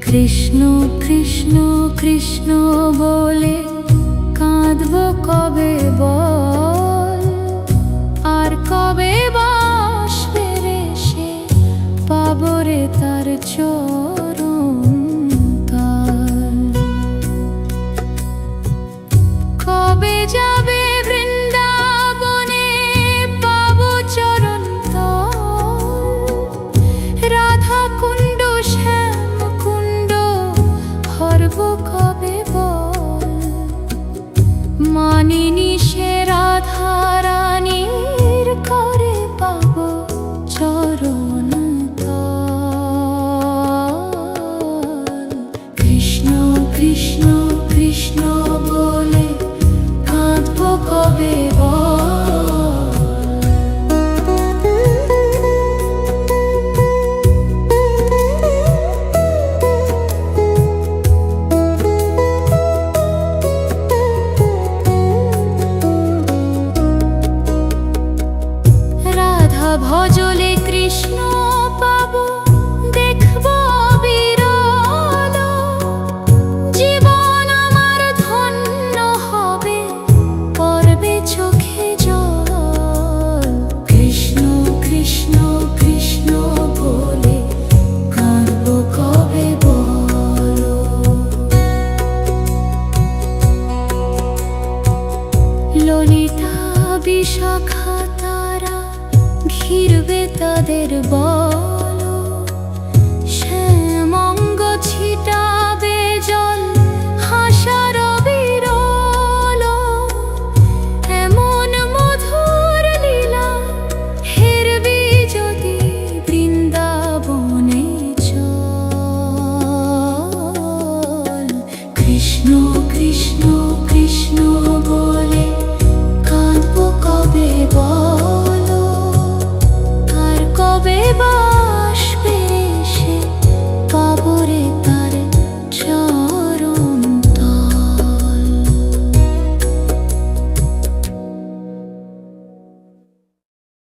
কৃষ্ণ কৃষ্ণ কৃষ্ণ বলে কাঁদব কবে বল, আর কবে বাসবে রে সে পাবো রে তার চরণ তাল। কবে যাবে বৃন্দাবনে পাবো চরণ তল, রাধা কুণ্ড শ্যাম কুণ্ড হরব কবে বল। মানিনি সে রাধা রানীর করে পাবো চরণ তল। কৃষ্ণ কৃষ্ণ কৃষ্ণ বলে কাঁদব কবে ভজলে কৃষ্ণ পাবো দেখব বিরল, জীবন আমার ধন্য হবে পড়বে চোখে জল। কৃষ্ণ কৃষ্ণ কৃষ্ণ বলে কাঁদব কবে বলো। ললিতা বিশাখা তারা ঘিরবে তাদের বল, শ্যামঙ্গ ছিটাবে জল হাসার বিরল। এমন মধুর লীলা হেরবি যদি বৃন্দাবনে চল। কৃষ্ণ কৃষ্ণ কৃষ্ণ বলে কাঁদব কবে বলো, কবে বা